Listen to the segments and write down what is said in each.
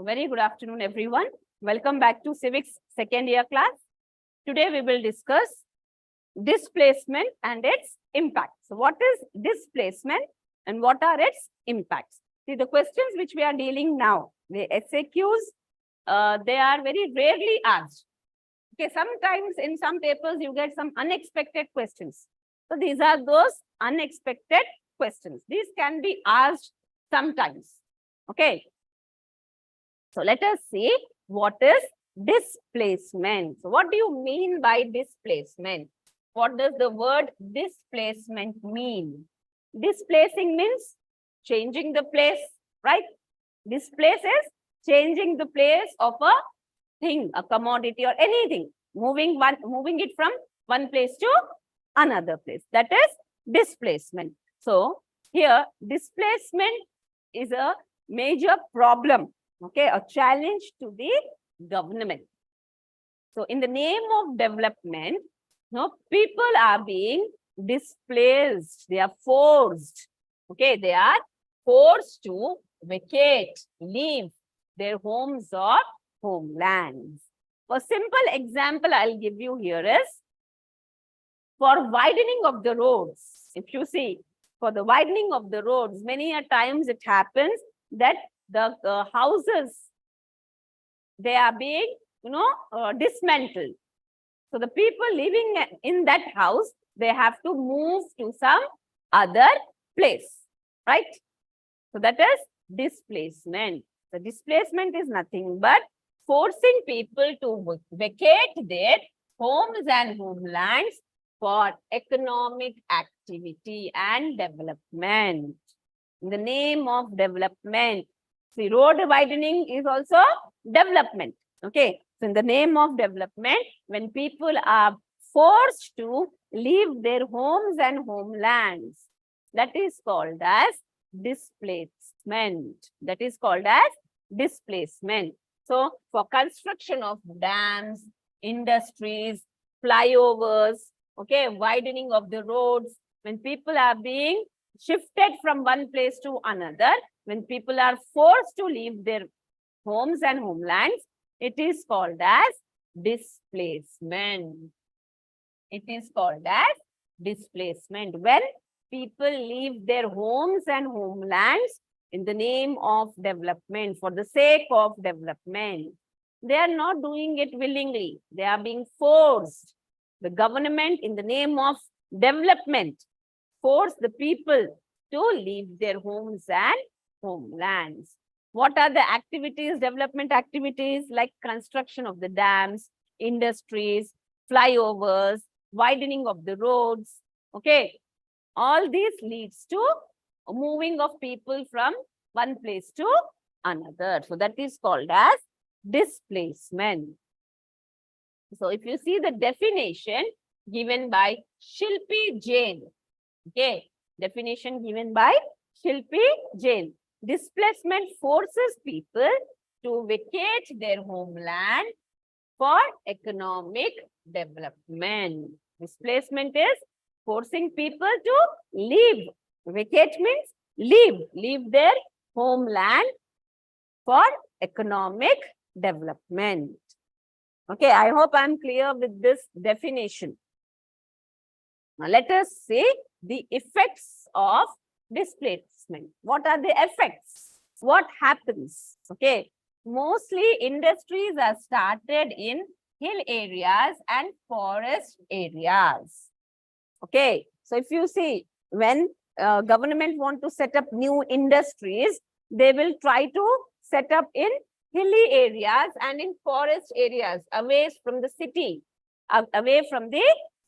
Very good afternoon, everyone. Welcome back to Civics second year class. Today we will discuss displacement and its impact. So what is displacement and what are its impacts? See, the questions which we are dealing now, the SAQs, they are very rarely asked. Okay, sometimes in some papers you get some unexpected questions. So these are those unexpected questions. These can be asked sometimes. Okay. So let us see what is displacement. So what do you mean by displacement? What does the word displacement mean? Displacing means changing the place, right? Displace is changing the place of a thing, a commodity or anything, moving it from one place to another place. That is displacement. So here displacement is a major problem. Okay, a challenge to the government. So in the name of development, people are being displaced. They are forced. Okay, they are forced to vacate, leave their homes or homelands. A simple example I'll give you here is for widening of the roads. If you see, for the widening of the roads, many a times it happens that the houses, they are being, dismantled. So the people living in that house, they have to move to some other place, right? So that is displacement. The displacement is nothing but forcing people to vacate their homes and homelands for economic activity and development. In the name of development, see, road widening is also development. Okay, so in the name of development, when people are forced to leave their homes and homelands, that is called as displacement. That is called as displacement. So for construction of dams, industries, flyovers, okay, widening of the roads, when people are being shifted from one place to another, when people are forced to leave their homes and homelands, it is called as displacement. It is called as displacement. When people leave their homes and homelands in the name of development, for the sake of development, they are not doing it willingly. They are being forced. The government, in the name of development, force the people to leave their homes and homelands. What are the activities, development activities like construction of the dams, industries, flyovers, widening of the roads? Okay, all these leads to moving of people from one place to another. So that is called as displacement. So if you see the definition given by Shilpi Jain, okay, definition given by Shilpi Jain. Displacement forces people to vacate their homeland for economic development. Displacement is forcing people to leave. Vacate means leave their homeland for economic development. Okay, I hope I'm clear with this definition. Now let us see the effects of displacement. What are the effects? What happens? Okay, mostly industries are started in hill areas and forest areas. Okay, so if you see, when government want to set up new industries, they will try to set up in hilly areas and in forest areas, away from the city, away from the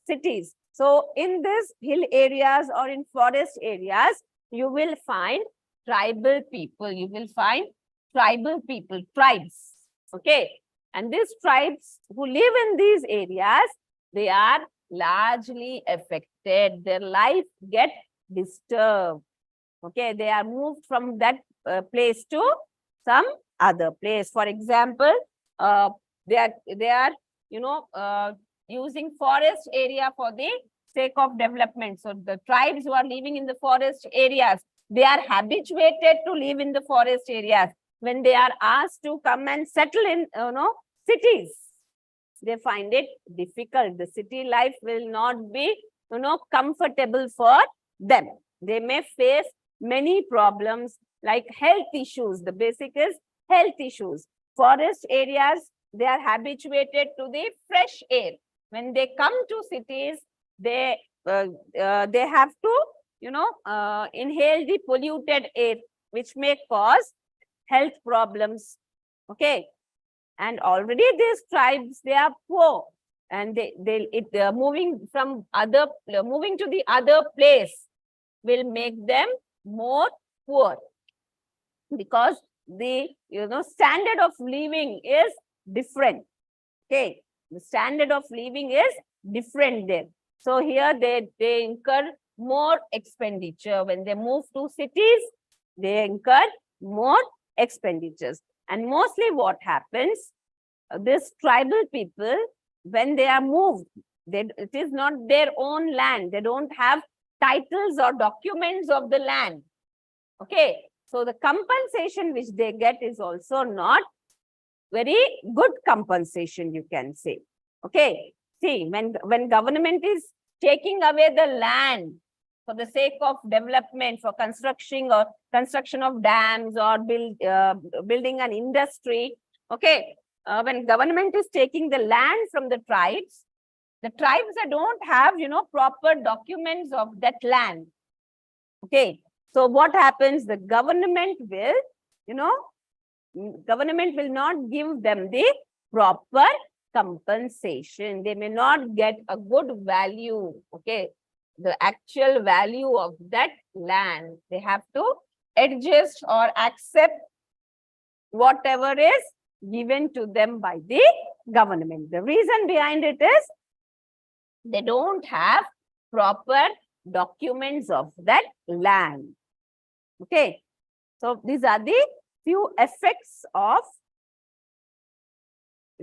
cities. So in these hill areas or in forest areas, you will find tribal people. You will find tribal people, tribes. Okay. And these tribes who live in these areas, they are largely affected. Their life get disturbed. Okay. They are moved from that place to some other place. For example, they are using forest area for the sake of development. So the tribes who are living in the forest areas, they are habituated to live in the forest areas. when they are asked to come and settle in, cities, they find it difficult. The city life will not be, comfortable for them. They may face many problems like health issues. The basic is health issues. Forest areas, they are habituated to the fresh air. When they come to cities, they have to, inhale the polluted air, which may cause health problems. Okay. And already these tribes, they are poor, and moving to the other place will make them more poor, because the standard of living is different. Okay, the standard of living is different there. So here they incur more expenditure. When they move to cities, they incur more expenditures. And mostly what happens, this tribal people, when they are moved, it is not their own land. They don't have titles or documents of the land. Okay, so the compensation which they get is also not very good compensation, you can say. Okay, see, when government is taking away the land for the sake of development, for construction of dams, or building an industry. Okay, when government is taking the land from the tribes that don't have, proper documents of that land. Okay, so what happens? The government will, not give them the proper compensation. They may not get a good value. Okay, the actual value of that land. They have to adjust or accept whatever is given to them by the government. The reason behind it is they don't have proper documents of that land. Okay, so these are the few effects of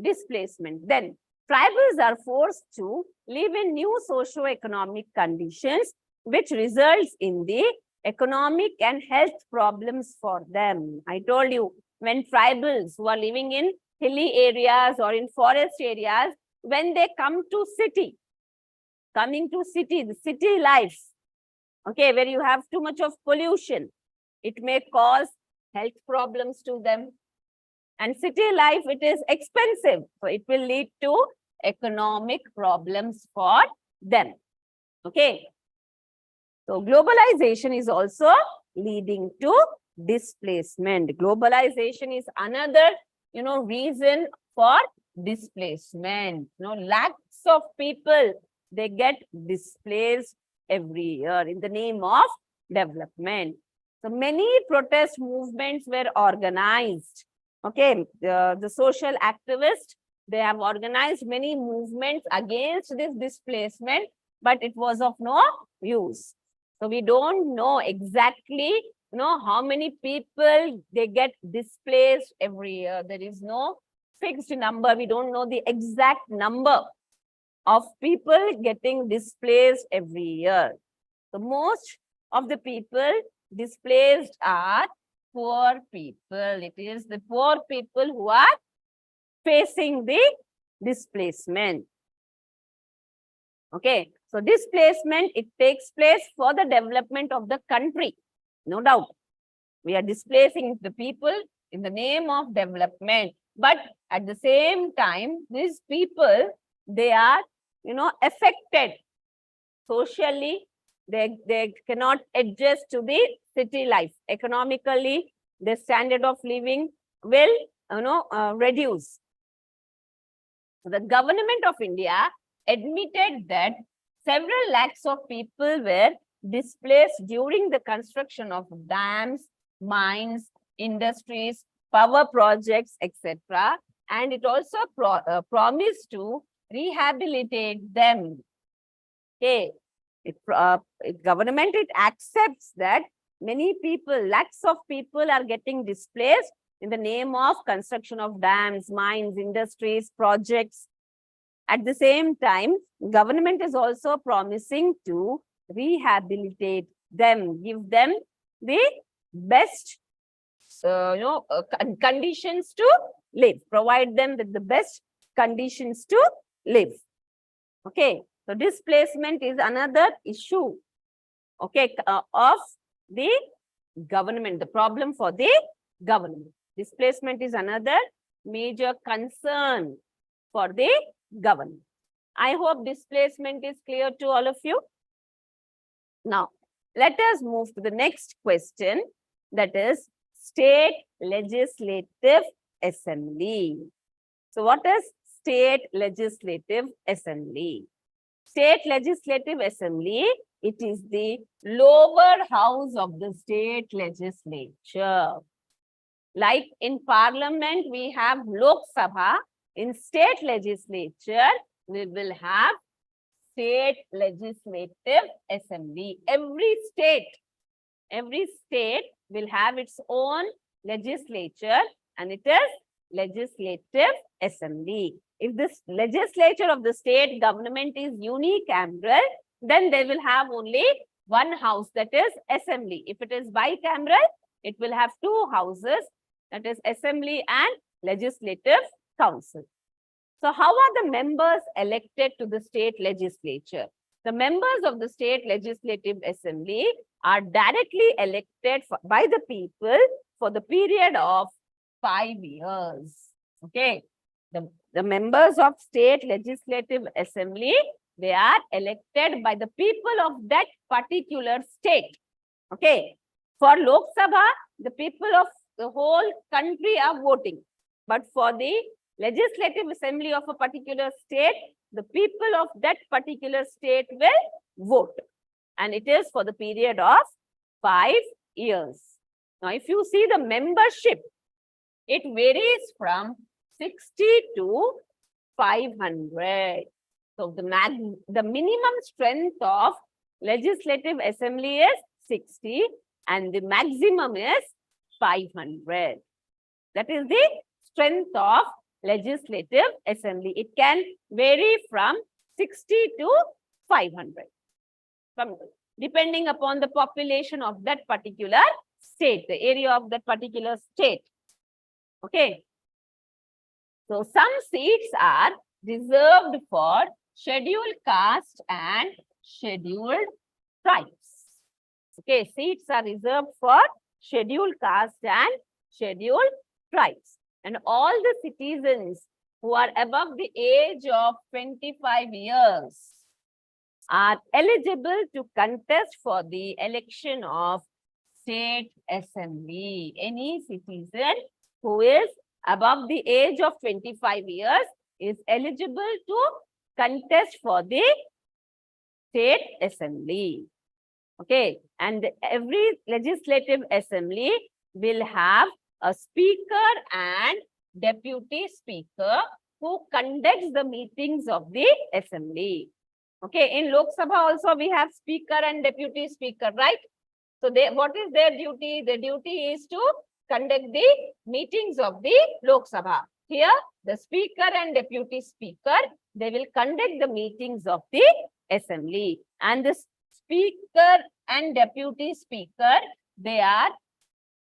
displacement. Then tribals are forced to live in new socio-economic conditions, which results in the economic and health problems for them. I told you, when tribals who are living in hilly areas or in forest areas, when they come to city, the city life, okay, where you have too much of pollution, it may cause health problems to them. And city life, it is expensive, so it will lead to economic problems for them. Okay, so globalization is also leading to displacement. Globalization is another, reason for displacement. Lakhs of people, they get displaced every year in the name of development. So many protest movements were organized. Okay, the social activists, they have organized many movements against this displacement, but it was of no use. So we don't know exactly, how many people they get displaced every year. There is no fixed number. We don't know the exact number of people getting displaced every year. So most of the people displaced are poor people. It is the poor people who are facing the displacement. Okay, so displacement, it takes place for the development of the country. No doubt. We are displacing the people in the name of development. But at the same time, these people, they are, affected socially. They cannot adjust to the city life. Economically, the standard of living will, reduce. The government of India admitted that several lakhs of people were displaced during the construction of dams, mines, industries, power projects, etc. And it also promised to rehabilitate them. Okay, government, it accepts that many people, lakhs of people are getting displaced in the name of construction of dams, mines, industries, projects. At the same time, government is also promising to rehabilitate them, give them the best conditions to live. Provide them with the best conditions to live. Okay. So displacement is another issue. Okay, of the government, the problem for the government. Displacement is another major concern for the government. I hope displacement is clear to all of you. Now, let us move to the next question, that is State Legislative Assembly. So, what is State Legislative Assembly? State Legislative Assembly, it is the lower house of the state legislature. Like in Parliament, we have Lok Sabha. In state legislature, we will have State Legislative Assembly. Every state will have its own legislature, and it is Legislative Assembly. If this legislature of the state government is unicameral, then they will have only one house, that is Assembly. If it is bicameral, it will have two houses, that is Assembly and Legislative Council. So how are the members elected to the state legislature? The members of the state legislative assembly are directly elected by the people for the period of 5 years. Okay. The members of state legislative assembly, they are elected by the people of that particular state. Okay. For Lok Sabha, the people of the whole country are voting. But for the legislative assembly of a particular state, the people of that particular state will vote. And it is for the period of 5 years. Now, if you see the membership, it varies from 60 to 500. So, the minimum strength of legislative assembly is 60 and the maximum is 500. That is the strength of legislative assembly. It can vary from 60 to 500, depending upon the population of that particular state, the area of that particular state. Okay. So some seats are reserved for scheduled caste and scheduled tribes. Okay, seats are reserved for scheduled caste and scheduled tribes. And all the citizens who are above the age of 25 years are eligible to contest for the election of state assembly. Any citizen who is above the age of 25 years is eligible to contest for the state assembly. Okay, and every legislative assembly will have a speaker and deputy speaker who conducts the meetings of the assembly. Okay, in Lok Sabha also we have speaker and deputy speaker, right? So what is their duty? The duty is to conduct the meetings of the Lok Sabha. Here, the speaker and deputy speaker, they will conduct the meetings of the assembly. And the speaker and deputy speaker, they are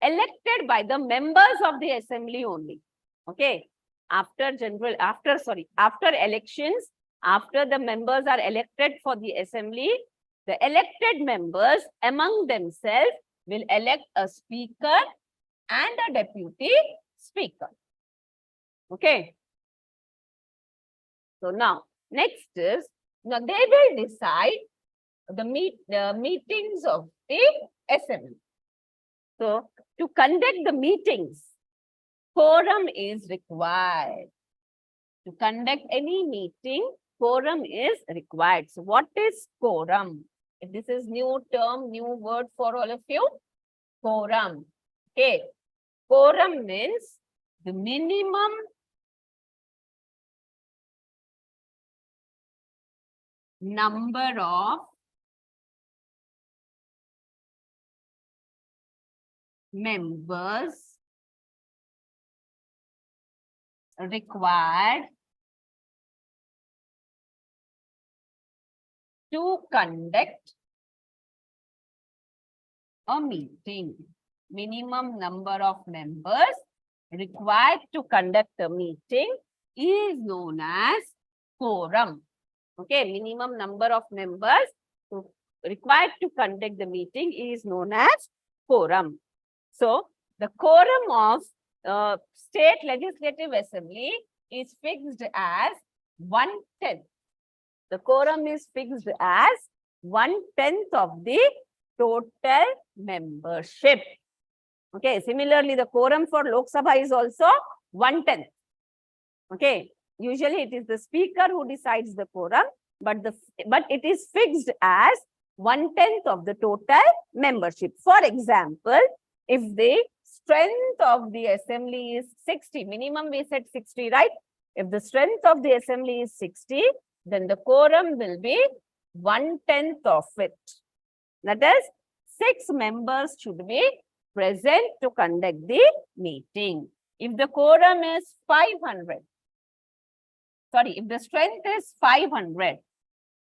elected by the members of the assembly only. Okay. After elections, after the members are elected for the assembly, the elected members among themselves will elect a speaker and a deputy speaker. Okay. So now, next is, now they will decide the meetings of the assembly. So, to conduct the meetings, quorum is required. To conduct any meeting, quorum is required. So, what is quorum? If this is new term, new word for all of you, quorum. Okay. Quorum means the minimum number of members required to conduct a meeting. minimum number of members required to conduct a meeting is known as quorum. Okay, minimum number of members required to conduct the meeting is known as quorum. So, the quorum of State Legislative Assembly is fixed as 1/10. The quorum is fixed as 1/10 of the total membership. Okay, similarly, the quorum for Lok Sabha is also 1/10. Okay, usually it is the speaker who decides the quorum, but it is fixed as 1/10 of the total membership. For example, if the strength of the assembly is 60, minimum we said 60, right? If the strength of the assembly is 60, then the quorum will be 1/10 of it. That is, 6 members should be present to conduct the meeting. If the quorum is 500, sorry, if the strength is 500,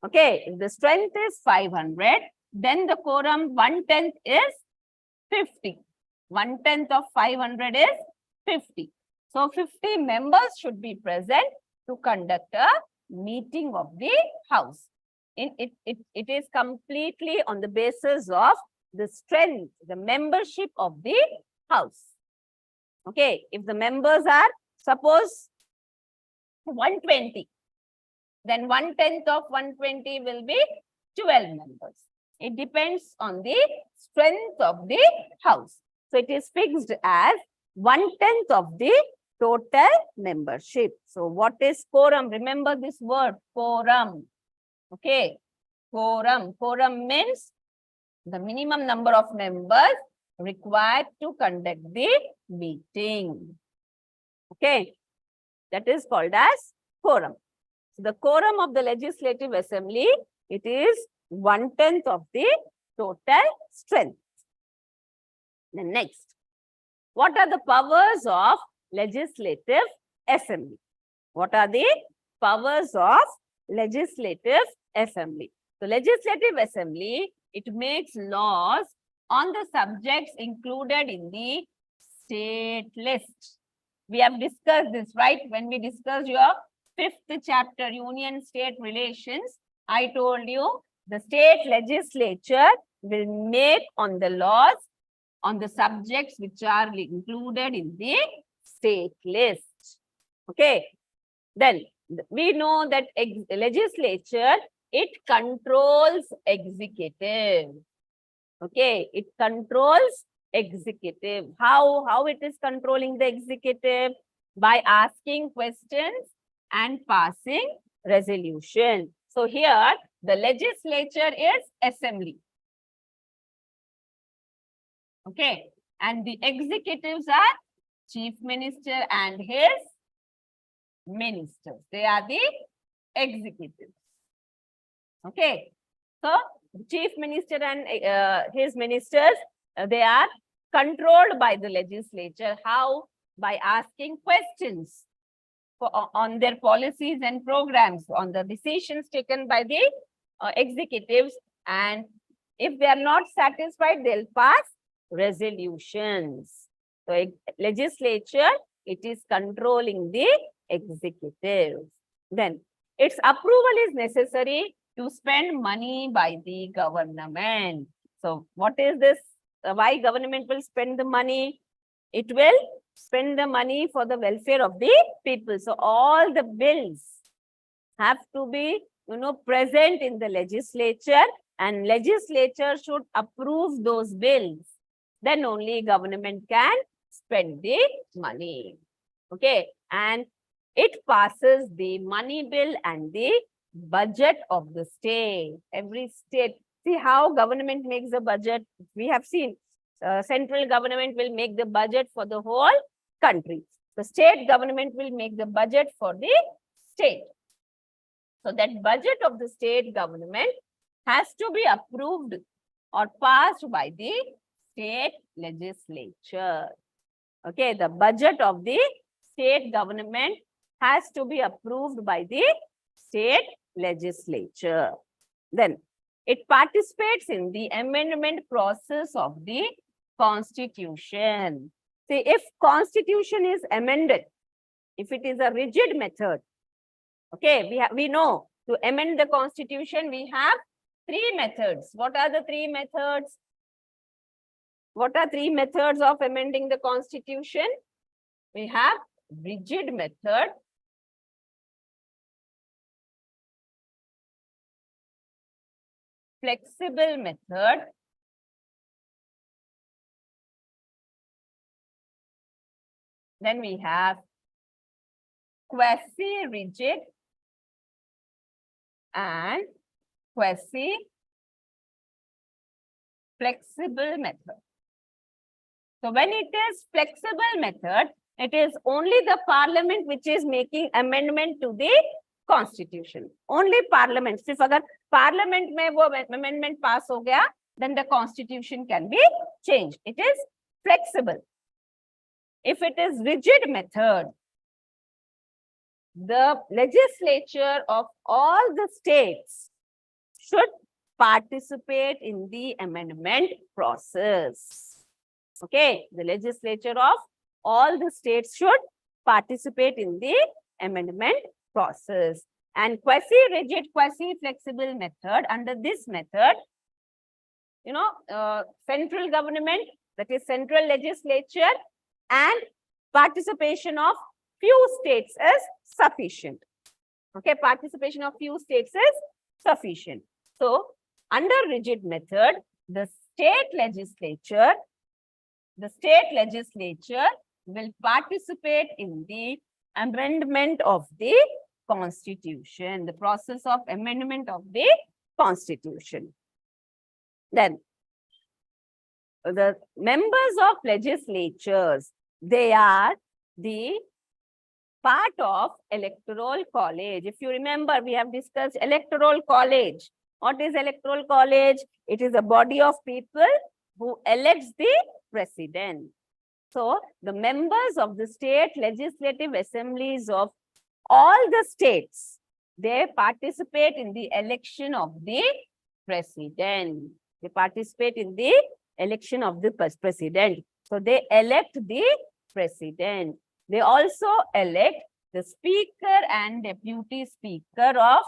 okay, if the strength is 500, then the quorum 1/10 is 50. 1/10 of 500 is 50. So 50 members should be present to conduct a meeting of the house. It is completely on the basis of the strength, the membership of the house. Okay, if the members are, suppose, 120, then 1/10 of 120 will be 12 members. It depends on the strength of the house. So it is fixed as 1/10 of the total membership. So what is quorum? Remember this word, quorum. Okay, quorum. Quorum means the minimum number of members required to conduct the meeting. Okay, that is called as quorum. So the quorum of the Legislative Assembly, it is 1/10 of the total strength. Then next, what are the powers of Legislative Assembly? What are the powers of Legislative Assembly? So Legislative Assembly, it makes laws on the subjects included in the state list. We have discussed this, right? When we discussed your 5th chapter, Union State Relations, I told you the state legislature will make on the laws on the subjects which are included in the state list. Okay. Then we know that legislature, it controls executive. Okay, it controls executive. How it is controlling the executive? By asking questions and passing resolution. So here the legislature is assembly. Okay, and the executives are chief minister and his ministers. They are the executives. Okay, so chief minister and his ministers, they are controlled by the legislature. How? By asking questions on their policies and programs, on the decisions taken by the executives, and if they are not satisfied, they'll pass resolutions. So legislature, it is controlling the executive. Then its approval is necessary to spend money by the government. So what is this? Why government will spend the money? It will spend the money for the welfare of the people. So all the bills have to be, present in the legislature, and legislature should approve those bills. Then only government can spend the money. Okay, and it passes the money bill and the budget of the state. Every state, see how government makes the budget. We have seen central government will make the budget for the whole country. The state government will make the budget for the state. So that budget of the state government has to be approved or passed by the state legislature. Okay, the budget of the state government has to be approved by the state legislature. Then it participates in the amendment process of the Constitution. See, if constitution is amended, if it is a rigid method, okay, we know to amend the constitution, we have three methods. What are the three methods? What are three methods of amending the constitution? We have rigid method, flexible method, then we have quasi-rigid and quasi-flexible method. So when it is flexible method, it is only the parliament which is making amendment to the constitution. Only parliament. If agar parliament mein wo amendment pass ho gaya, then the constitution can be changed. It is flexible. If it is rigid method, the legislature of all the states should participate in the amendment process. Okay, the legislature of all the states should participate in the amendment process. And quasi-rigid, quasi-flexible method, under this method, central government, that is central legislature, and participation of few states is sufficient. Okay, participation of few states is sufficient. So, under rigid method, the state legislature will participate in the amendment of the constitution, the process of amendment of the constitution. Then, the members of legislatures, they are the part of electoral college. If you remember, we have discussed electoral college. What is electoral college? It is a body of people who elects the president. So, the members of the state legislative assemblies of all the states, they participate in the election of the president. They participate in the election of the president. So, they elect the president. They also elect the speaker and deputy speaker of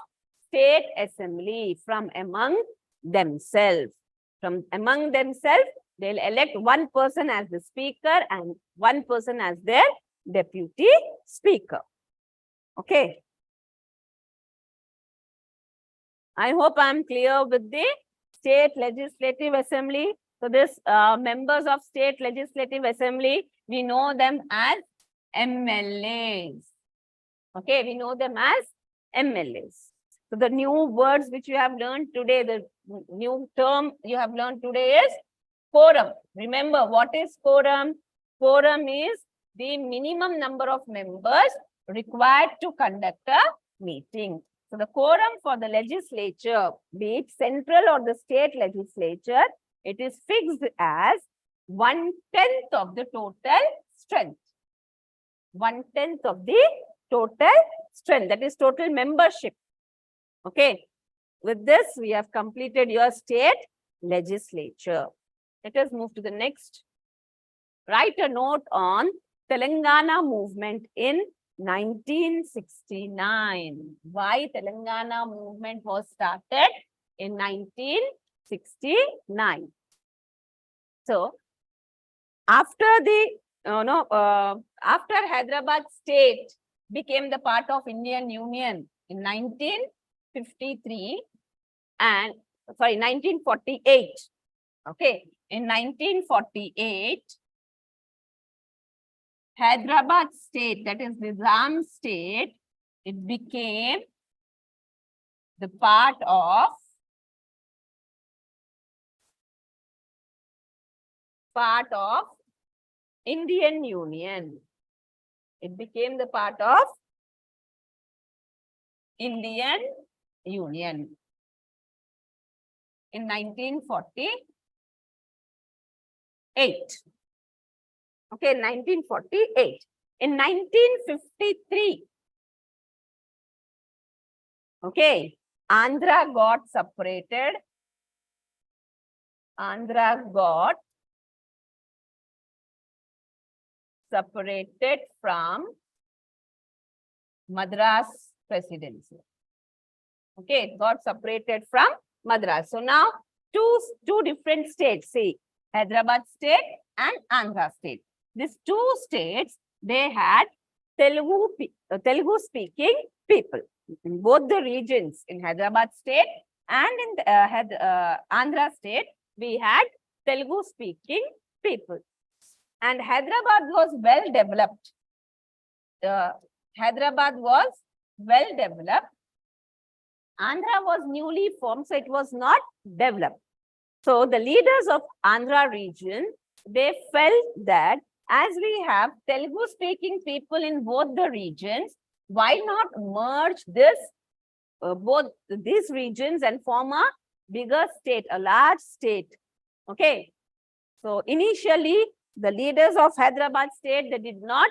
state assembly from among themselves. From among themselves, they'll elect one person as the speaker and one person as their deputy speaker. Okay. I hope I'm clear with the state legislative assembly. So this members of state legislative assembly, we know them as MLAs. Okay, we know them as MLAs. So the new words which you have learned today, the new term you have learned today is quorum. Remember, what is quorum? Quorum is the minimum number of members required to conduct a meeting. So the quorum for the legislature, be it central or the state legislature, it is fixed as 1/10 of the total strength. 1/10 of the total strength, that is total membership. Okay. With this, we have completed your state legislature. Let us move to the next. Write a note on Telangana movement in 1969. Why Telangana movement was started in 1969. So, after the after Hyderabad state became the part of Indian Union in 1953 and 1948. Okay, in 1948, Hyderabad state, that is Nizam state, it became the part of Indian Union. It became the part of Indian Union in 1948. Okay, 1948. In 1953, okay, Andhra got separated. Andhra got separated from Madras presidency. Okay, it got separated from Madras. So now two different states, see, Hyderabad state and Andhra state. These two states, they had Telugu speaking people in both the regions. In Hyderabad state and in Andhra state, we had Telugu speaking people. And Hyderabad was well developed. Hyderabad was well developed. Andhra was newly formed, so it was not developed. So the leaders of Andhra region, they felt that as we have Telugu speaking people in both the regions, why not merge this both these regions and form a bigger state, a large state? Okay. So initially, the leaders of Hyderabad state, they did not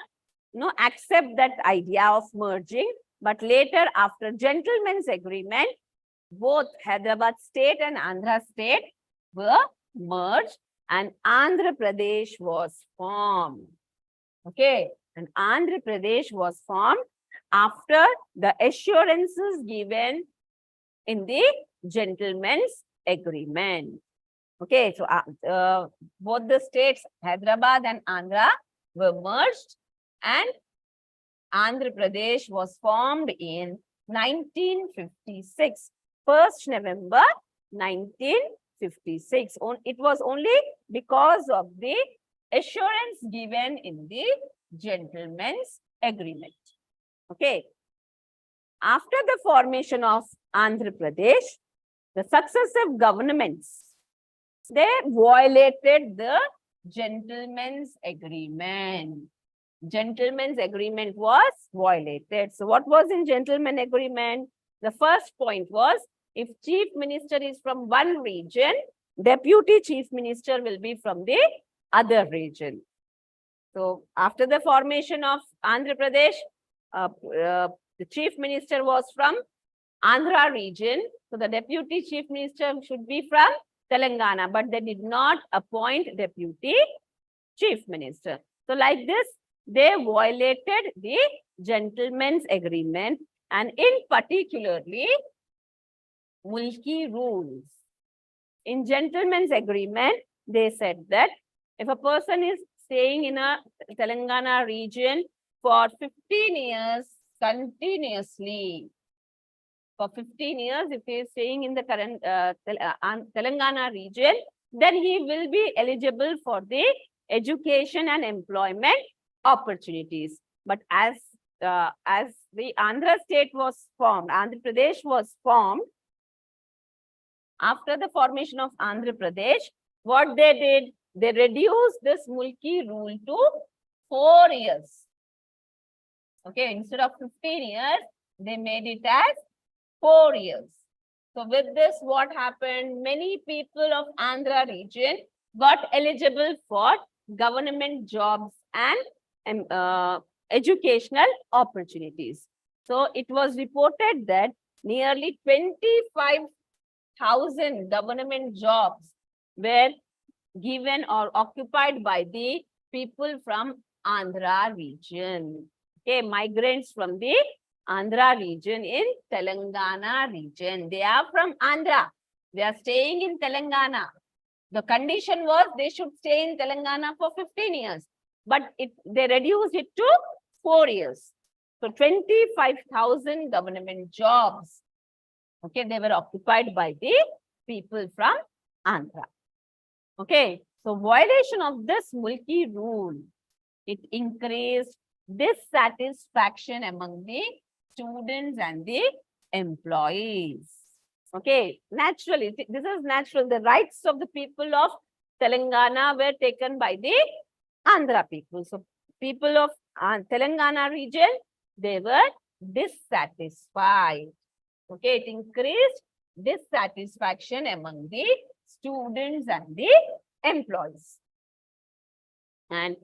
accept that idea of merging. But later, after gentlemen's agreement, both Hyderabad state and Andhra state were merged and Andhra Pradesh was formed. Okay, and Andhra Pradesh was formed after the assurances given in the gentlemen's agreement. Okay, so both the states, Hyderabad and Andhra, were merged and Andhra Pradesh was formed in 1956, 1st November 1956. It was only because of the assurance given in the gentlemen's agreement. Okay. After the formation of Andhra Pradesh, the successive governments, they violated the gentlemen's agreement. Gentlemen's agreement was violated. So what was in gentleman agreement? The first point was, if chief minister is from one region, deputy chief minister will be from the other region. So after the formation of Andhra Pradesh, the chief minister was from Andhra region. So the deputy chief minister should be from Telangana, but they did not appoint deputy chief minister. So like this, they violated the gentleman's agreement, and in particularly Mulki rules. In gentleman's agreement, they said that if a person is staying in a Telangana region for 15 years continuously, for 15 years, if he is staying in the current Telangana region, then he will be eligible for the education and employment opportunities. But as the Andhra state was formed, Andhra Pradesh was formed, after the formation of Andhra Pradesh, what they did, they reduced this Mulki rule to 4 years. Okay, instead of 15 years, they made it as 4 years. So with this, what happened? Many people of Andhra region got eligible for government jobs and educational opportunities. So it was reported that nearly 25,000 government jobs were given or occupied by the people from Andhra region. Okay, migrants from the Andhra region in Telangana region. They are from Andhra. They are staying in Telangana. The condition was they should stay in Telangana for 15 years. But they reduced it to 4 years. So 25,000 government jobs, okay, they were occupied by the people from Andhra. Okay, so violation of this Mulki rule, it increased dissatisfaction among the students and the employees. Okay, naturally, this is natural. The rights of the people of Telangana were taken by the Andhra people. So people of Telangana region, they were dissatisfied. Okay, it increased dissatisfaction among the students and the employees. And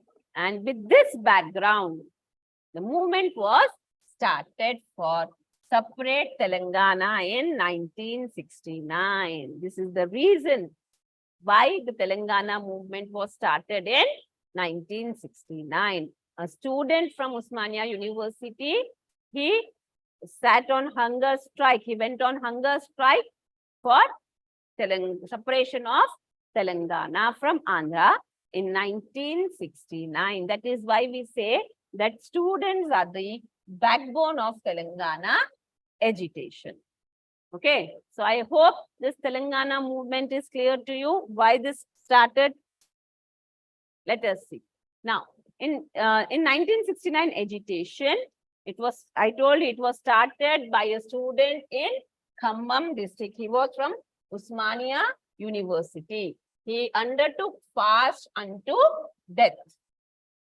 with this background, the movement was started for separate Telangana in 1969. This is the reason why the Telangana movement was started in 1969. a student from Osmania University. He sat on hunger strike. He went on hunger strike for separation of Telangana from Andhra in 1969. That is why we say that students are the backbone of Telangana agitation. Okay, so I hope this Telangana movement is clear to you, why this started. Let us see. Now, in 1969 agitation, I told you, it was started by a student in Khammam district. He was from Osmania University. He undertook fast unto death.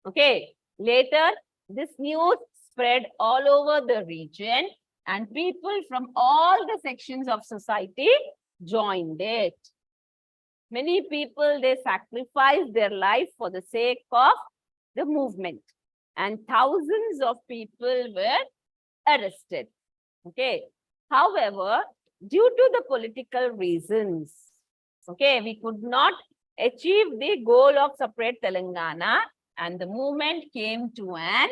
Okay, later this news spread all over the region and people from all the sections of society joined it. Many people, they sacrificed their life for the sake of the movement, and thousands of people were arrested. Okay. However, due to the political reasons, okay, we could not achieve the goal of separate Telangana, and the movement came to an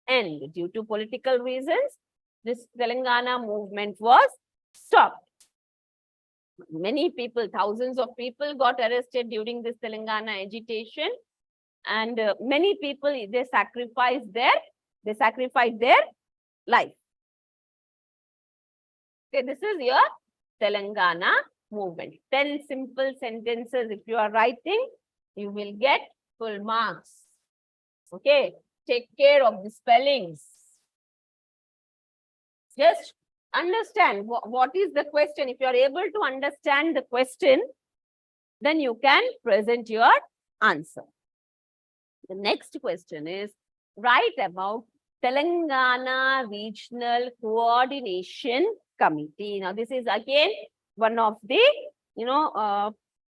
end. Due to political reasons, this Telangana movement was stopped. Many people, thousands of people got arrested during this Telangana agitation, and many people, they sacrificed their life. Okay, this is your Telangana movement. 10 simple sentences. If you are writing, you will get full marks. Okay, take care of the spellings. Just understand what is the question. If you are able to understand the question, then you can present your answer. The next question is, write about Telangana Regional Coordination Committee. Now, this is again one of the,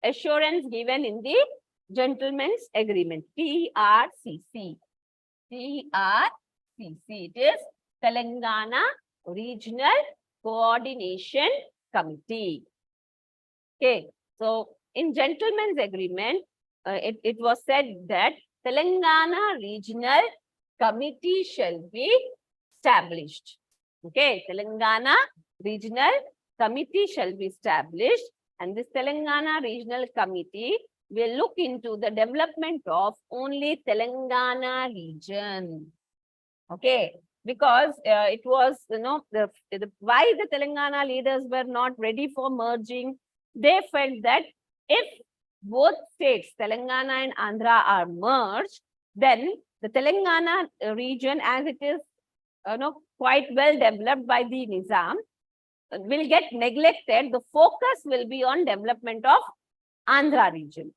assurance given in the Gentleman's Agreement, TRCC. It is Telangana Regional Coordination Committee. Okay, so in Gentleman's Agreement, it was said that Telangana Regional Committee shall be established. Okay, Telangana Regional Committee shall be established, and this Telangana Regional Committee will look into the development of only Telangana region. Okay, because it was, why the Telangana leaders were not ready for merging. They felt that if both states, Telangana and Andhra, are merged, then the Telangana region, as it is quite well developed by the Nizam, will get neglected. The focus will be on development of Andhra region.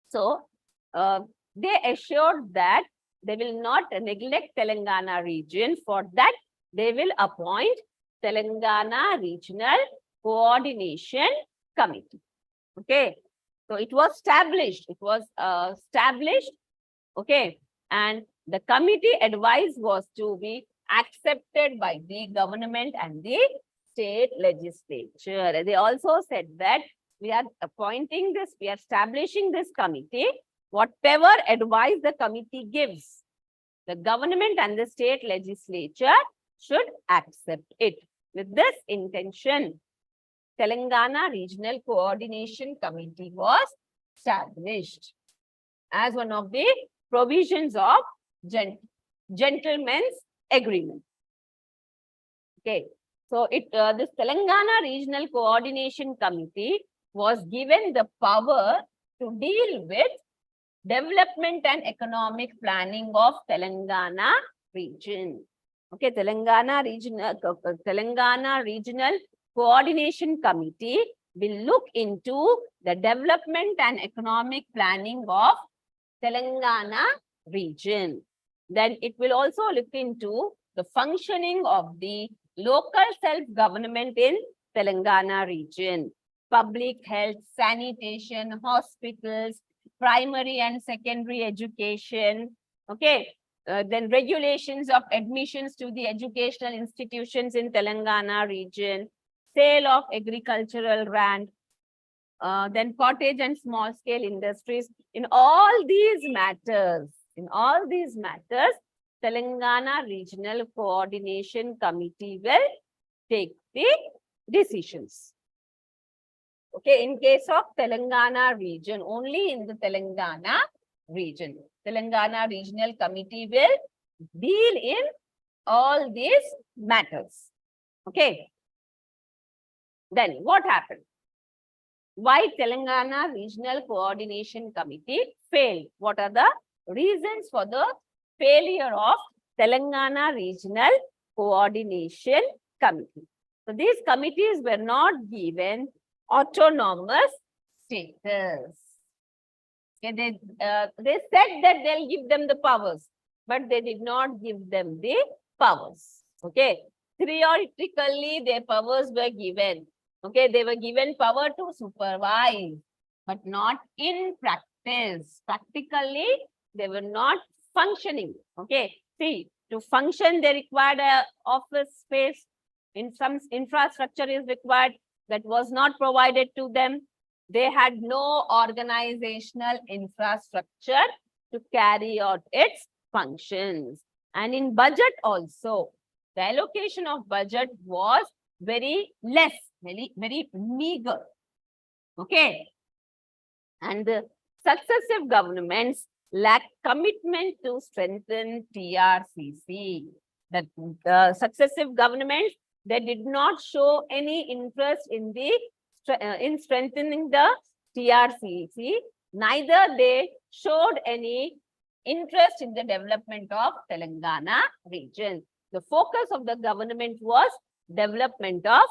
So they assured that they will not neglect Telangana region. For that, they will appoint Telangana Regional Coordination Committee. Okay, so it was established. Okay, and the committee advice was to be accepted by the government and the state legislature. They also said that we are establishing this committee. Whatever advice the committee gives, the government and the state legislature should accept it. With this intention, Telangana Regional Coordination Committee was established as one of the provisions of Gentleman's Agreement. Okay, so this Telangana Regional Coordination Committee was given the power to deal with development and economic planning of Telangana region. Okay, Telangana Regional Coordination Committee will look into the development and economic planning of Telangana region. Then it will also look into the functioning of the local self-government in Telangana region, public health, sanitation, hospitals, primary and secondary education. Okay, then regulations of admissions to the educational institutions in Telangana region, sale of agricultural land, then cottage and small scale industries. In all these matters, In all these matters, Telangana Regional Coordination Committee will take the decisions. Okay, in case of Telangana region, only in the Telangana region, Telangana Regional Committee will deal in all these matters. Okay. Then what happened? Why Telangana Regional Coordination Committee failed? What are the reasons for the failure of Telangana Regional Coordination Committee? So these committees were not given autonomous status. Okay, they said that they'll give them the powers, but they did not give them the powers. Okay, theoretically their powers were given. Okay, they were given power to supervise, but not in practice. Practically, they were not functioning. Okay, see, to function, they required a office space. In some infrastructure is required that was not provided to them. They had no organizational infrastructure to carry out its functions. And in budget also, the allocation of budget was very less, very meager. Okay. And the successive governments lacked commitment to strengthen TRCC. The successive governments, they did not show any interest in the in strengthening the TRCC. Neither they showed any interest in the development of Telangana region. The focus of the government was development of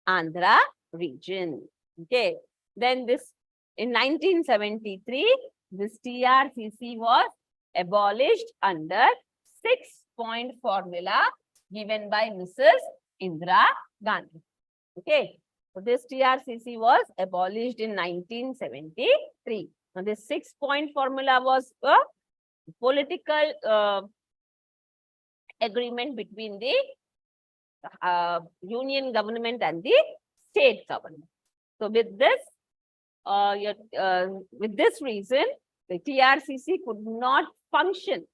Andhra region. Okay. Then this in 1973, this TRCC was abolished under 6-point formula given by Mrs. Indira Gandhi. Okay. So this TRCC was abolished in 1973. Now this 6-point formula was a political agreement between the union government and the state government. So with this reason, the TRCC could not function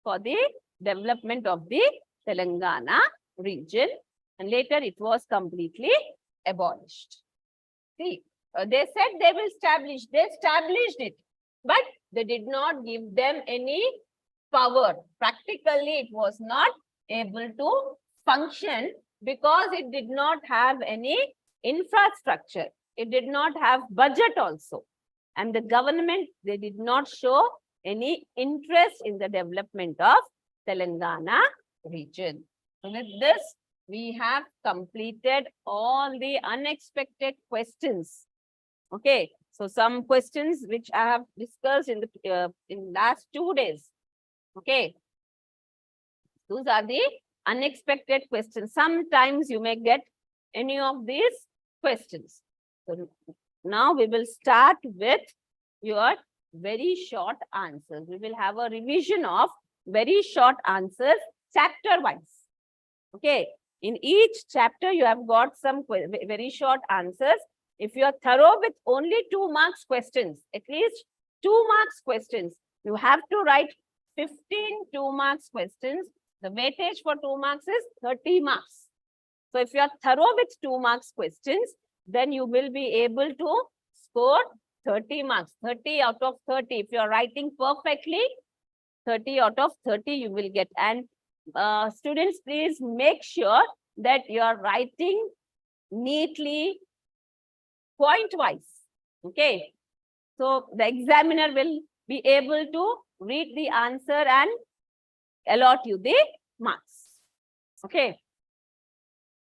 for the development of the Telangana region, and later it was completely abolished. See, they said they will establish, they established it, but they did not give them any power. Practically, it was not able to function because it did not have any infrastructure. It did not have budget also. And the government, they did not show any interest in the development of Telangana region. So with this, we have completed all the unexpected questions. Okay, so some questions which I have discussed in the last 2 days. Okay, those are the unexpected questions. Sometimes you may get any of these questions. So now we will start with your very short answers. We will have a revision of very short answers chapter wise. Okay, in each chapter you have got some very short answers. If you are thorough with only 2 marks questions, at least 2 marks questions, you have to write 15 2 marks questions. The weightage for 2 marks is 30 marks. So if you are thorough with 2 marks questions, then you will be able to score 30 marks, 30 out of 30. If you are writing perfectly, 30 out of 30 you will get. And students, please make sure that you are writing neatly, point-wise. Okay. So the examiner will be able to read the answer and allot you the marks. Okay.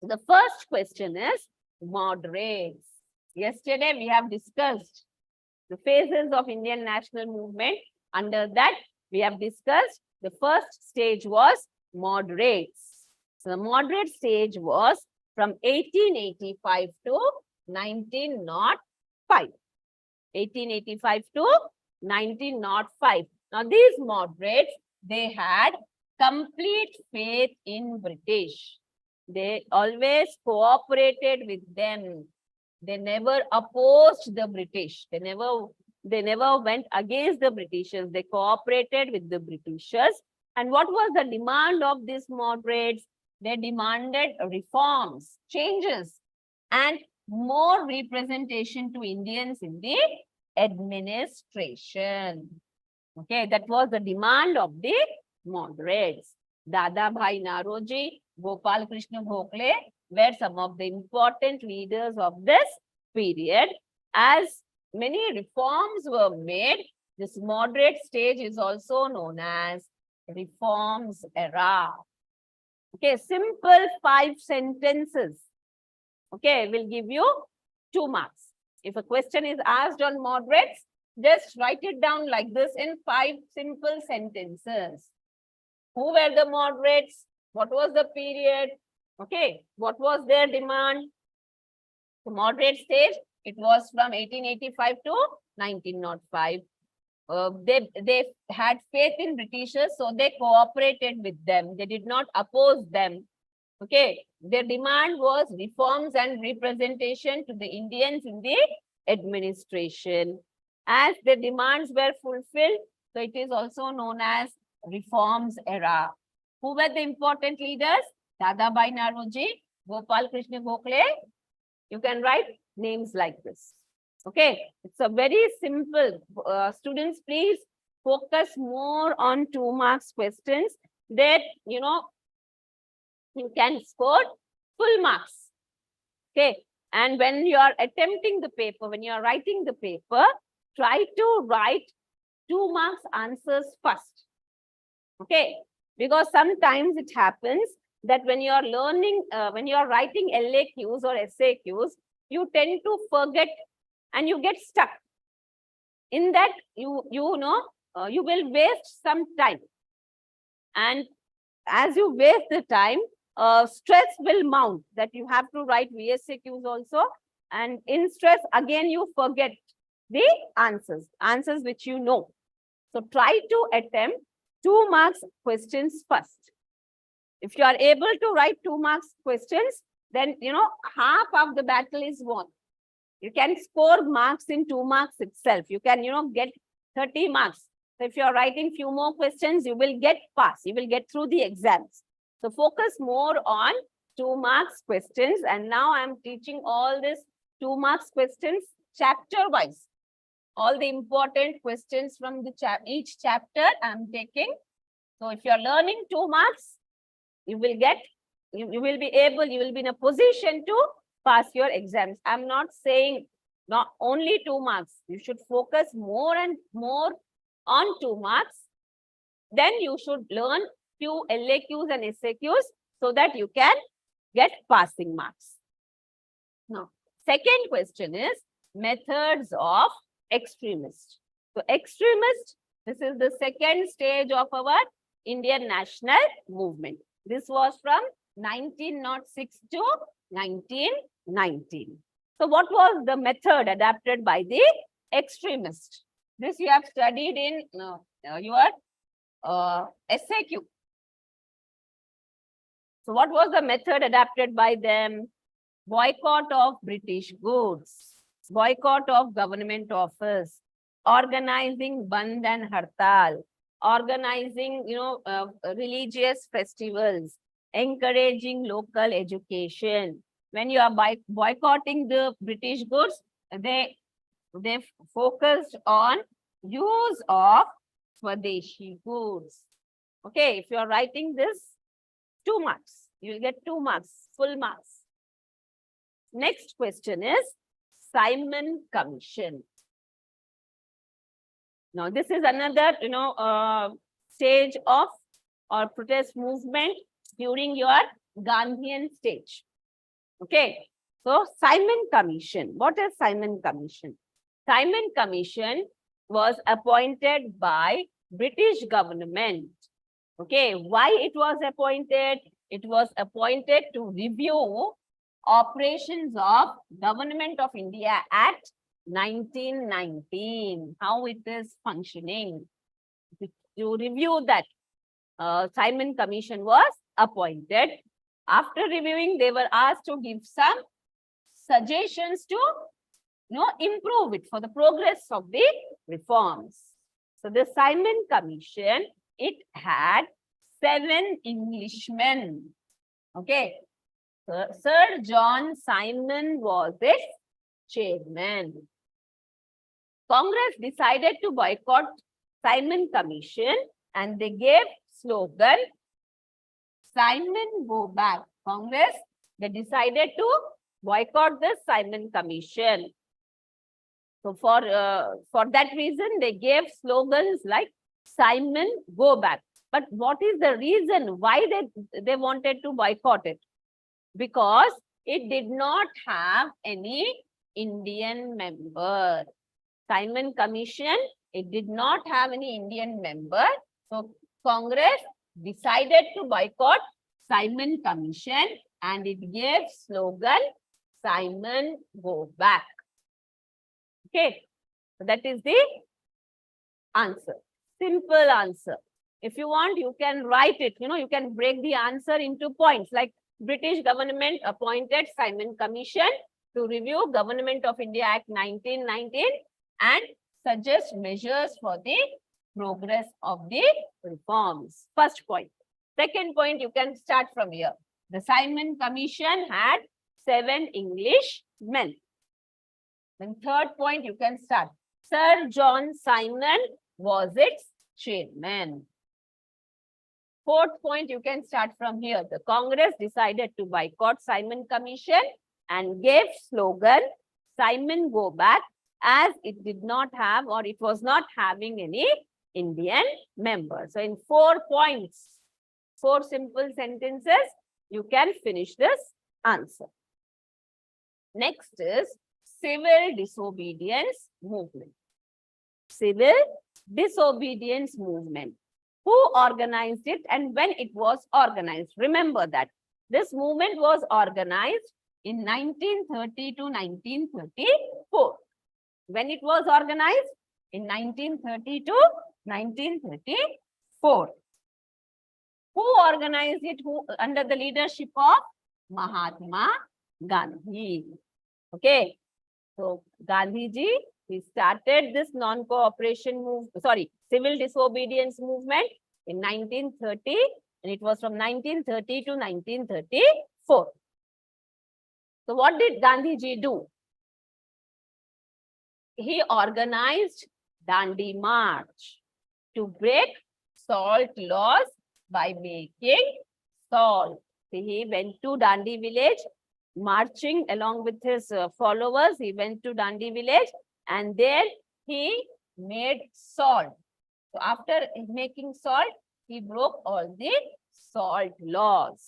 The first question is moderates. Yesterday we have discussed the phases of Indian national movement. Under that, we have discussed the first stage was moderates. So the moderate stage was from 1885 to 1905. 1885 to 1905. Now these moderates, they had complete faith in British. They always cooperated with them. They never opposed the British. They never They never went against the Britishers. They cooperated with the Britishers. And what was the demand of these moderates? They demanded reforms, changes, and more representation to Indians in the administration. Okay, that was the demand of the moderates. Dada Bhai Naroji, Gopal Krishna Gokhale were some of the important leaders of this period. As many reforms were made, this moderate stage is also known as reforms era. Okay, simple 5 sentences. Okay, will give you 2 marks. If a question is asked on moderates, just write it down like this in 5 simple sentences. Who were the moderates? What was the period? Okay, what was their demand? The moderate stage, it was from 1885 to 1905. They had faith in Britishers, so they cooperated with them. They did not oppose them. Okay, their demand was reforms and representation to the Indians in the administration. As the demands were fulfilled, so it is also known as reforms era. Who were the important leaders? Dadabhai Naoroji, Gopal Krishna Gokhale. You can write names like this. Okay, it's a very simple. Students, please focus more on 2 marks questions that, you can score full marks. Okay, and when you are attempting the paper, when you are writing the paper, try to write 2 marks answers first. Okay, because sometimes it happens that when you are learning, when you are writing LAQs or SAQs, you tend to forget and you get stuck. In that, you will waste some time. And as you waste the time, stress will mount that you have to write VSAQs also. And in stress, again, you forget the answers which you know. So try to attempt 2 marks questions first. If you are able to write 2 marks questions, then, half of the battle is won. You can score marks in 2 marks itself. You can, get 30 marks. So if you are writing few more questions, you will get pass. You will get through the exams. So focus more on 2 marks questions. And now I am teaching all these 2 marks questions chapter wise. All the important questions from the each chapter I am taking. So if you are learning 2 marks, you will get, you will be in a position to pass your exams. I'm not saying not only 2 marks. You should focus more and more on 2 marks. Then you should learn few LAQs and SAQs so that you can get passing marks. Now, second question is methods of extremist. So extremist, this is the second stage of our Indian national movement. This was from 1906 to 1919. So what was the method adapted by the extremist? This you have studied in your SAQ. So what was the method adapted by them? Boycott of British goods, boycott of government office, organizing Bandh and Hartal, organizing, religious festivals, encouraging local education. When you are boycotting the British goods, they focused on use of Swadeshi goods. Okay, if you are writing this, 2 marks. You will get 2 marks, full marks. Next question is Simon Commission. Now, this is another, stage of or protest movement during your Gandhian stage. Okay, so Simon Commission. What is Simon Commission? Simon Commission was appointed by British government. Okay, why it was appointed? It was appointed to review operations of Government of India Act 1919, how it is functioning. To review that, Simon Commission was appointed. After reviewing, they were asked to give some suggestions to improve it for the progress of the reforms. So the Simon Commission, it had 7 Englishmen. Okay. So Sir John Simon was its chairman. Congress decided to boycott Simon Commission and they gave slogan, Simon go back. Congress, they decided to boycott the Simon Commission. So for that reason, they gave slogans like Simon go back. But what is the reason why they wanted to boycott it? Because it did not have any Indian member. Simon Commission, it did not have any Indian member. So Congress decided to boycott Simon Commission and it gave slogan, Simon go back. Okay, so that is the answer. Simple answer. If you want, you can write it. You can break the answer into points like British government appointed Simon Commission to review Government of India Act 1919 and suggest measures for the progress of the reforms. First point. Second point, you can start from here. The Simon Commission had 7 English men. Then third point, you can start. Sir John Simon was its chairman. Fourth point, you can start from here. The Congress decided to boycott Simon Commission and gave slogan, Simon go back, as it did not have or it was not having any Indian member. So in 4 points, 4 simple sentences, you can finish this answer. Next is civil disobedience movement. Civil disobedience movement. Who organized it and when it was organized? Remember that this movement was organized in 1930 to 1934. When it was organized? In 1930 to 1934. Who organized it? Under the leadership of Mahatma Gandhi. Okay. So Gandhiji, he started this non-cooperation civil disobedience movement in 1930 and it was from 1930 to 1934. So what did Gandhiji do? He organized Dandi March to break salt laws by making salt. So he went to Dandi village, marching along with his followers. He went to Dandi village and there he made salt. So after making salt, he broke all the salt laws.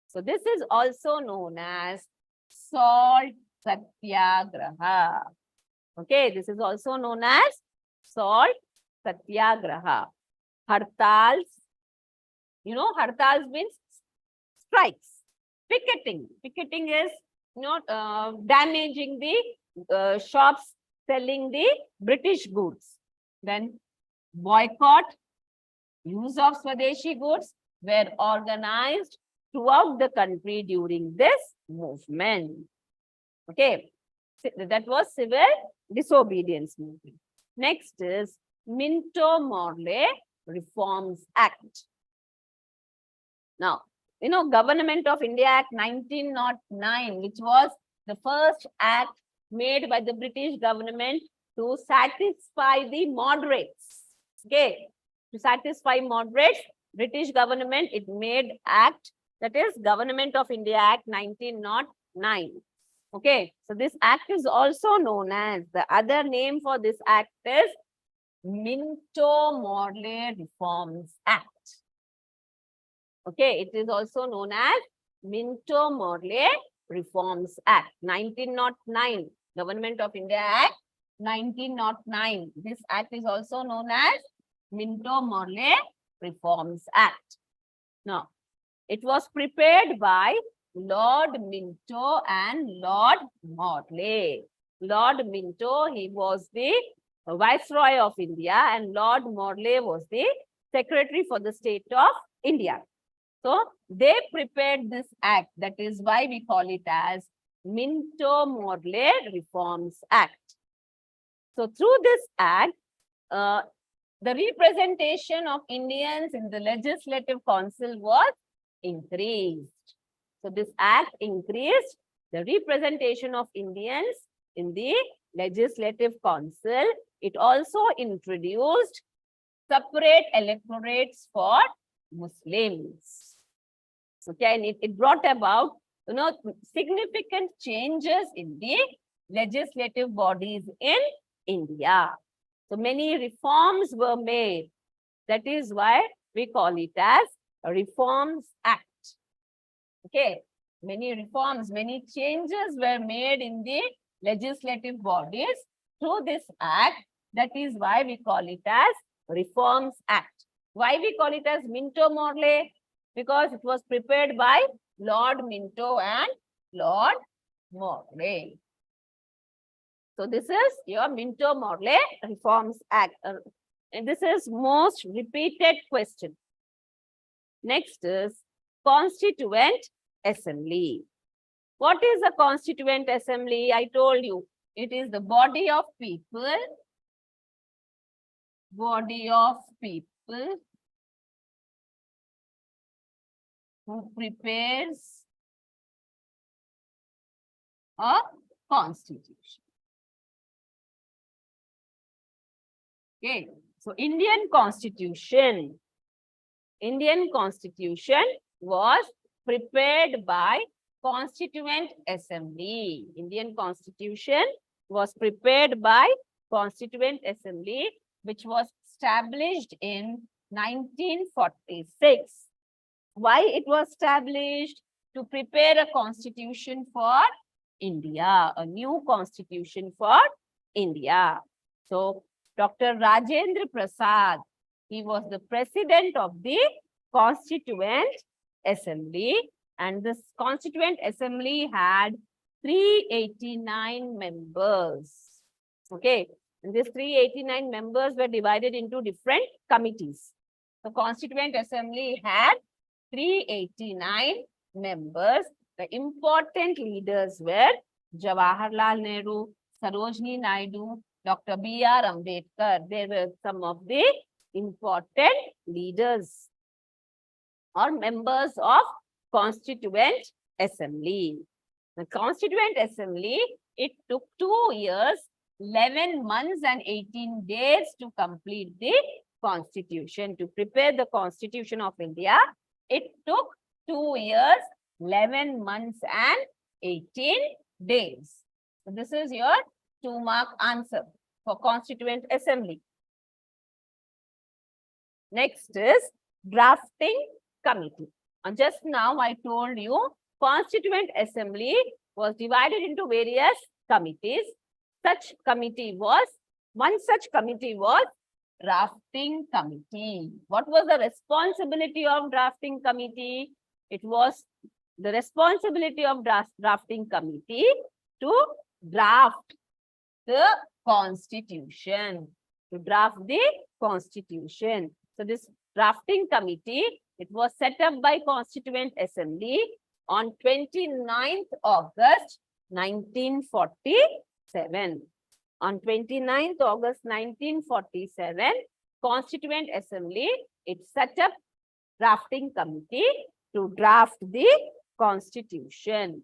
So this is also known as salt satyagraha. Okay, this is also known as salt satyagraha. Hartals, hartals means strikes. Picketing. Picketing is damaging the shops selling the British goods. Then boycott, use of Swadeshi goods were organized throughout the country during this movement. Okay, that was civil disobedience movement. Next is Minto-Morley Reforms Act. Now, Government of India Act 1909, which was the first act made by the British government to satisfy the moderates. Okay, to satisfy moderates, British government, it made act, that is Government of India Act 1909. Okay, so this act is also known as, the other name for this act is Minto-Morley Reforms Act. Okay, it is also known as Minto-Morley Reforms Act 1909, Government of India Act 1909. This act is also known as Minto-Morley Reforms Act. Now, it was prepared by Lord Minto and Lord Morley. Lord Minto, he was the Viceroy of India and Lord Morley was the Secretary for the State of India. So, they prepared this act. That is why we call it as Minto-Morley Reforms Act. So through this act, the representation of Indians in the Legislative Council was increased. So this act increased the representation of Indians in the Legislative Council. It also introduced separate electorates for Muslims. Okay, and it brought about, significant changes in the legislative bodies in India. So many reforms were made. That is why we call it as a Reforms Act. Okay, many reforms, many changes were made in the legislative bodies through this act. That is why we call it as Reforms Act. Why we call it as Minto-Morley? Because it was prepared by Lord Minto and Lord Morley. So this is your Minto-Morley Reforms Act. And this is most repeated question. Next is Constituent Assembly. What is a Constituent Assembly? I told you, it is the body of people who prepares a constitution. Okay, so Indian Constitution was prepared by Constituent Assembly. Indian Constitution was prepared by Constituent Assembly, which was established in 1946. Why it was established? To prepare a constitution for India, a new constitution for India. So Dr. Rajendra Prasad, he was the president of the Constituent Assembly, and this Constituent Assembly had 389 members. Okay, and these 389 members were divided into different committees. The Constituent Assembly had 389 members. The important leaders were Jawaharlal Nehru, Sarojini Naidu, Dr. B.R. Ambedkar. They were some of the important leaders or members of Constituent Assembly. The Constituent Assembly, it took 2 years, 11 months and 18 days to complete the Constitution. To prepare the Constitution of India, it took 2 years, 11 months and 18 days. So this is your 2-mark answer for Constituent Assembly. Next is Drafting Committee. And just now I told you Constituent Assembly was divided into various committees. One such committee was Drafting Committee. What was the responsibility of Drafting Committee? It was the responsibility of Drafting Committee to draft the Constitution. To draft the Constitution. So this Drafting Committee, it was set up by Constituent Assembly on 29th August 1947. On 29th August 1947, Constituent Assembly, it set up Drafting Committee to draft the Constitution.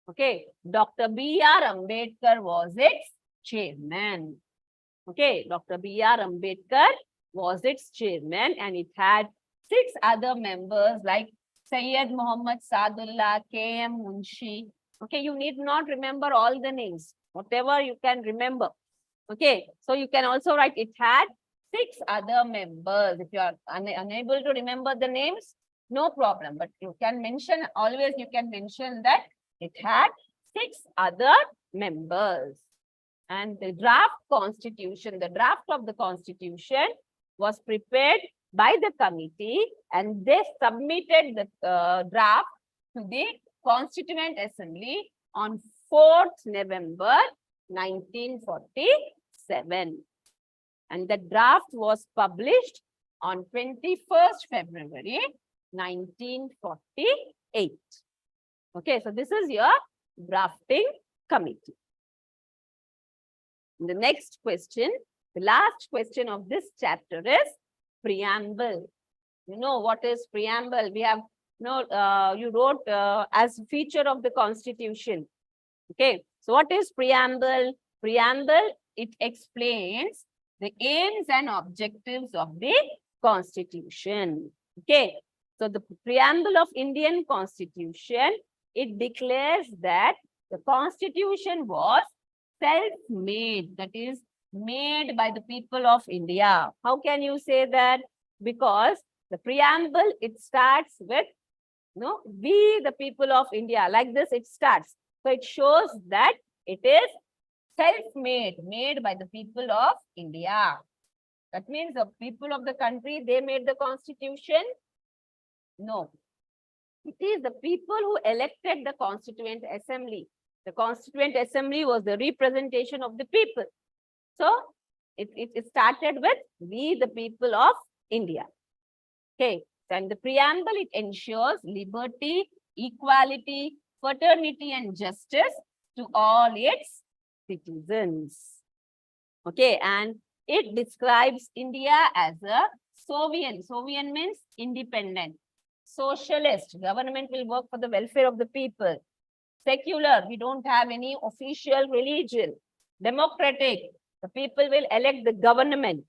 Okay, Dr. B.R. Ambedkar was its chairman. Okay, Dr. B.R. Ambedkar was its chairman, and it had 6 other members like Syed Muhammad Sadullah, K.M. Munshi. Okay, you need not remember all the names, whatever you can remember. Okay, so you can also write it had 6 other members. If you are unable to remember the names, no problem, but you can mention, always you can mention that it had 6 other members. And the draft constitution, the draft of the constitution was prepared by the committee, and they submitted the draft to the Constituent Assembly on 4th November 1947. And the draft was published on 21st February 1948. Okay, so this is your drafting committee. The next question, the last question of this chapter is preamble. You know what is preamble? We have, you wrote as feature of the Constitution. Okay, so what is preamble? Preamble, it explains the aims and objectives of the Constitution. Okay, so the preamble of Indian Constitution, it declares that the Constitution was self-made, that is made by the people of India. How can you say that? Because the preamble, it starts with, we the people of India, like this it starts. So it shows that it is self-made, made by the people of India. That means the people of the country, they made the Constitution? No. It is the people who elected the Constituent Assembly. The Constituent Assembly was the representation of the people. So it started with we the people of India. Okay, and the preamble, it ensures liberty, equality, fraternity and justice to all its citizens. Okay, and it describes India as a Sovereign. Sovereign means independent. Socialist, government will work for the welfare of the people. Secular, we don't have any official religion. Democratic, the people will elect the government.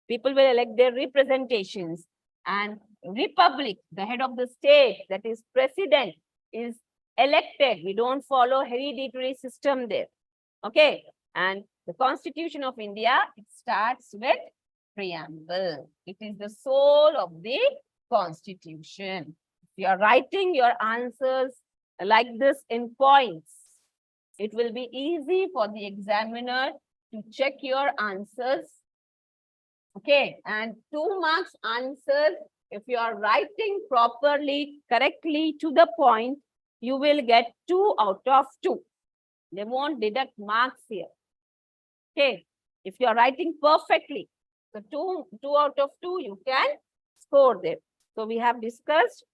People will elect their representations. And republic, the head of the state, that is president, is elected. We don't follow hereditary system there. Okay, and the Constitution of India, it starts with preamble. It is the soul of the Constitution. If you are writing your answers like this in points, it will be easy for the examiner to check your answers. Okay, and 2 marks answers, if you are writing properly, correctly to the point, you will get 2 out of 2. They won't deduct marks here. Okay, if you are writing perfectly, so 2 out of 2 you can score there. So we have discussed,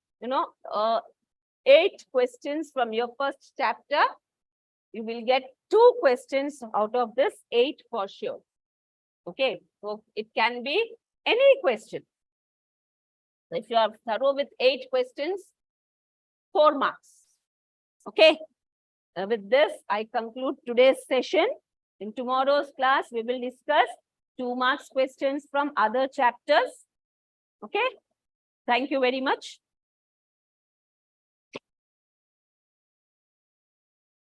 8 questions from your first chapter. You will get 2 questions out of this 8 for sure. Okay, so it can be any question. So if you are thorough with 8 questions, 4 marks. Okay, with this, I conclude today's session. In tomorrow's class, we will discuss 2 marks questions from other chapters. Okay, thank you very much.